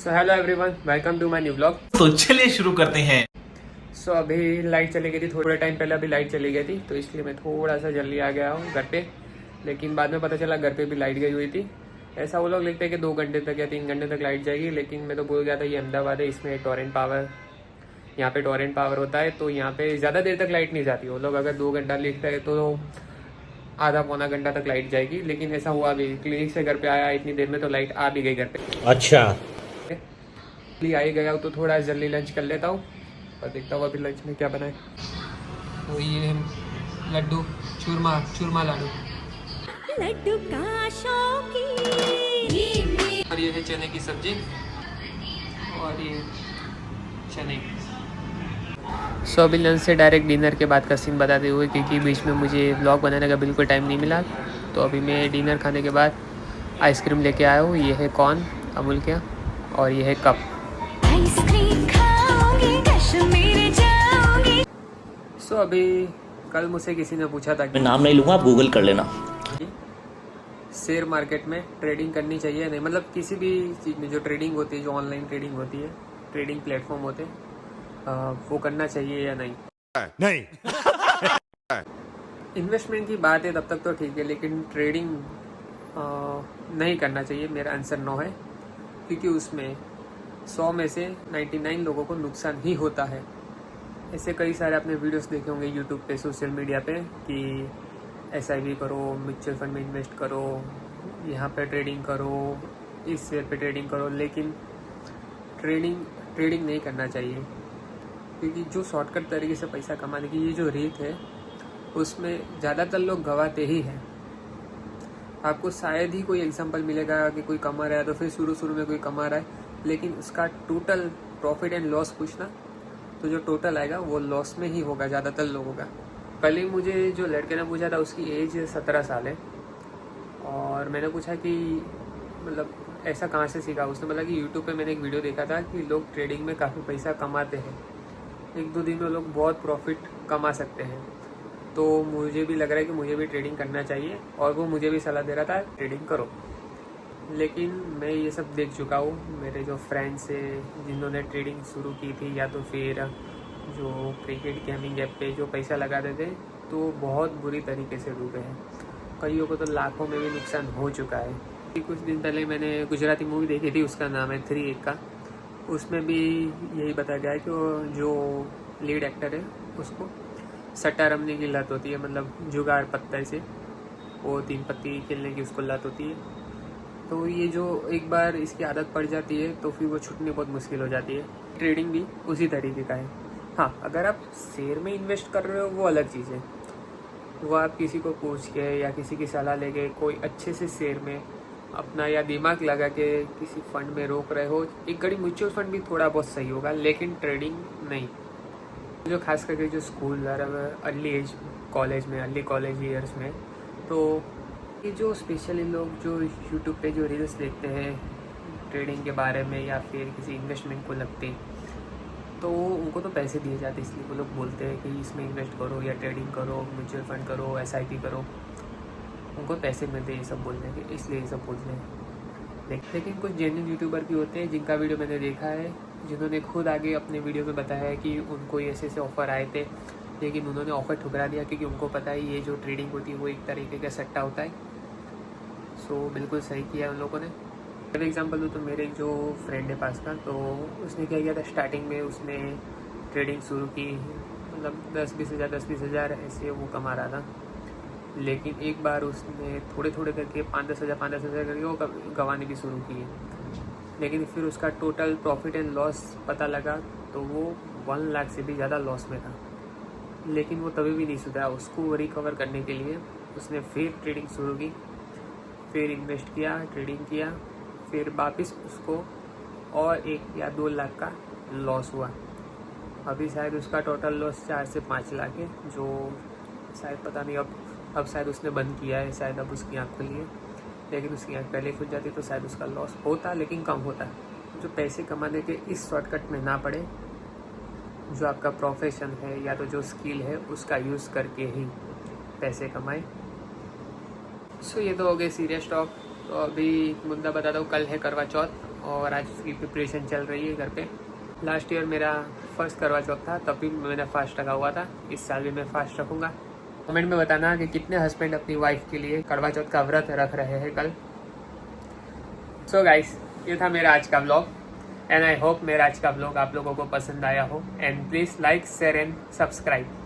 So hello everyone, welcome to my new blog. तो चलिए शुरू करते हैं। सो अभी लाइट चली गई थी, थोड़े टाइम पहले अभी लाइट चली गई थी, तो इसलिए मैं थोड़ा सा जल्दी आ गया हूँ घर पे। लेकिन बाद में पता चला घर पे भी लाइट गई हुई थी। ऐसा वो लोग लिखते हैं कि 2 घंटे तक या 3 घंटे तक लाइट जाएगी, लेकिन मैं तो भूल गया था ये अहमदाबाद है, इसमें टोरेंट पावर, यहाँ पे टोरेंट पावर होता है, तो यहाँ पे ज़्यादा देर तक लाइट नहीं जाती। वो लोग अगर 2 घंटा लिखते हैं तो आधा पौना घंटा तक लाइट जाएगी। लेकिन ऐसा हुआ भी, क्लिनिक से घर पे आया इतनी देर में तो लाइट आ भी गई घर पे। अच्छा, आ ही गया हूँ तो थोड़ा जल्दी लंच कर लेता हूँ और देखता हूँ अभी लंच में क्या बनाए। तो ये लड्डू, चूरमा लाडू, लड्डू का शौकीन। और ये है चने की सब्जी और ये चने। सो अभी लंच से डायरेक्ट डिनर के बाद का सीन बताते हुए, क्योंकि बीच में मुझे व्लॉग बनाने का बिल्कुल टाइम नहीं मिला, तो अभी मैं डिनर खाने के बाद आइसक्रीम लेके आया हूँ। ये है कॉर्न अमूल के, और ये है कप। सो अभी कल मुझसे किसी ने पूछा था मैं कि नाम नहीं लूंगा, आप गूगल कर लेना। शेयर मार्केट में ट्रेडिंग करनी चाहिए नहीं, मतलब किसी भी चीज़ में जो ट्रेडिंग होती है, जो ऑनलाइन ट्रेडिंग होती है, ट्रेडिंग प्लेटफॉर्म होते हैं, वो करना चाहिए या नहीं। इन्वेस्टमेंट की बात है तब तक तो ठीक है, लेकिन ट्रेडिंग नहीं करना चाहिए। मेरा आंसर नो है, क्योंकि उसमें 100 में से 99 लोगों को नुकसान ही होता है। ऐसे कई सारे आपने वीडियोस देखे होंगे यूट्यूब पे, सोशल मीडिया पे, कि SIP करो, म्यूचुअल फंड में इन्वेस्ट करो, यहाँ पे ट्रेडिंग करो, इस शेयर पे ट्रेडिंग करो, लेकिन ट्रेडिंग नहीं करना चाहिए। क्योंकि जो शॉर्टकट तरीके से पैसा कमाने की ये जो रीत है, उसमें ज़्यादातर लोग गवाते ही हैं। आपको शायद ही कोई एग्जांपल मिलेगा कि कोई कमा रहा है तो फिर शुरू में कोई कमा रहा है, लेकिन उसका टोटल प्रॉफिट एंड लॉस पूछना तो जो टोटल आएगा वो लॉस में ही होगा ज़्यादातर लोगों का। कल ही मुझे जो लड़के ने पूछा था उसकी एज 17 साल है, और मैंने पूछा कि मतलब ऐसा कहाँ से सीखा। उसने बोला कि यूट्यूब पे मैंने एक वीडियो देखा था कि लोग ट्रेडिंग में काफ़ी पैसा कमाते हैं, 1-2 दिन में लोग बहुत प्रॉफिट कमा सकते हैं। तो मुझे भी लग रहा है कि मुझे भी ट्रेडिंग करना चाहिए, और वो मुझे भी सलाह दे रहा था ट्रेडिंग करो। लेकिन मैं ये सब देख चुका हूँ, मेरे जो फ्रेंड्स हैं जिन्होंने ट्रेडिंग शुरू की थी, या तो फिर जो क्रिकेट गेमिंग ऐप पे जो पैसा लगाते थे, तो बहुत बुरी तरीके से डूबे हैं। कईयों को तो लाखों में भी नुकसान हो चुका है। कुछ दिन पहले मैंने गुजराती मूवी देखी थी, उसका नाम है 3 1 का। उसमें भी यही बताया गया है कि वो जो लीड एक्टर है उसको सट्टा रमने की लत होती है, मतलब जुगाड़ पत्ते से वो 3 पत्ती खेलने की उसको लत होती है। तो ये जो एक बार इसकी आदत पड़ जाती है तो फिर वो छूटनी बहुत मुश्किल हो जाती है। ट्रेडिंग भी उसी तरीके का है। हाँ, अगर आप शेयर में इन्वेस्ट कर रहे हो वो अलग चीज़ है, वो आप किसी को पूछ के या किसी की सलाह लेके कोई अच्छे से शेयर में अपना या दिमाग लगा के किसी फंड में रोक रहे हो। एक घड़ी म्यूचुअल फंड भी थोड़ा बहुत सही होगा, लेकिन ट्रेडिंग नहीं। जो खास करके जो स्कूल अर्ली कॉलेज ईयर्स में, तो ये जो स्पेशली लोग जो यूट्यूब पे जो रील्स देखते हैं ट्रेडिंग के बारे में या फिर किसी इन्वेस्टमेंट को लगते, तो उनको तो पैसे दिए जाते, इसलिए वो लोग बोलते हैं कि इसमें इन्वेस्ट करो या ट्रेडिंग करो, म्यूचुअल फंड करो, SIP करो। उनको पैसे मिलते हैं ये सब बोलने के, इसलिए ये सब बोलते हैं। लेकिन कुछ जेन्युइन यूट्यूबर भी होते हैं जिनका वीडियो मैंने देखा है, जिन्होंने खुद आगे अपने वीडियो में बताया है कि उनको ऐसे ऑफ़र आए थे, लेकिन उन्होंने ऑफ़र ठुकरा दिया, क्योंकि उनको पता है ये जो ट्रेडिंग होती है वो एक तरीके का सट्टा होता है। सो बिल्कुल सही किया उन लोगों ने। फॉर एग्जांपल दूँ तो मेरे जो फ्रेंड है पास का, तो उसने क्या किया था, स्टार्टिंग में उसने ट्रेडिंग शुरू की, मतलब 10-20 हज़ार ऐसे वो कमा रहा था। लेकिन एक बार उसने थोड़े करके 5-10 हज़ार करके वो गंवाने भी शुरू किए। लेकिन फिर उसका टोटल प्रॉफिट एंड लॉस पता लगा तो वो 1 लाख से भी ज़्यादा लॉस में था। लेकिन वो तभी भी नहीं सुधरा। उसको रिकवर करने के लिए उसने फिर ट्रेडिंग शुरू की, फिर इन्वेस्ट किया, ट्रेडिंग किया, फिर वापस उसको और 1 या 2 लाख का लॉस हुआ। अभी शायद उसका टोटल लॉस 4 से 5 लाख है, जो शायद पता नहीं अब शायद उसने बंद किया है, शायद अब उसकी आँख खुली है। लेकिन उसकी आँख पहले खुल जाती तो शायद उसका लॉस होता, लेकिन कम होता। जो पैसे कमाने के इस शॉर्टकट में ना पड़े, जो आपका प्रोफेशन है या तो जो स्किल है उसका यूज़ करके ही पैसे कमाएं। सो ये तो हो गए सीरियस टॉक। तो अभी मुद्दा बता दो, कल है करवा चौथ और आज की प्रिपरेशन चल रही है घर पे। लास्ट ईयर मेरा फर्स्ट करवा चौथ था, तब भी मैंने फास्ट रखा हुआ था। इस साल भी मैं फास्ट रखूँगा। कमेंट में बताना कि कितने हस्बैंड अपनी वाइफ के लिए करवा चौथ का व्रत रख रहे हैं कल। सो गाइस, ये था मेरा आज का व्लॉग एंड आई होप मेरा आज का व्लॉग आप लोगों को पसंद आया हो। And please like, share and subscribe.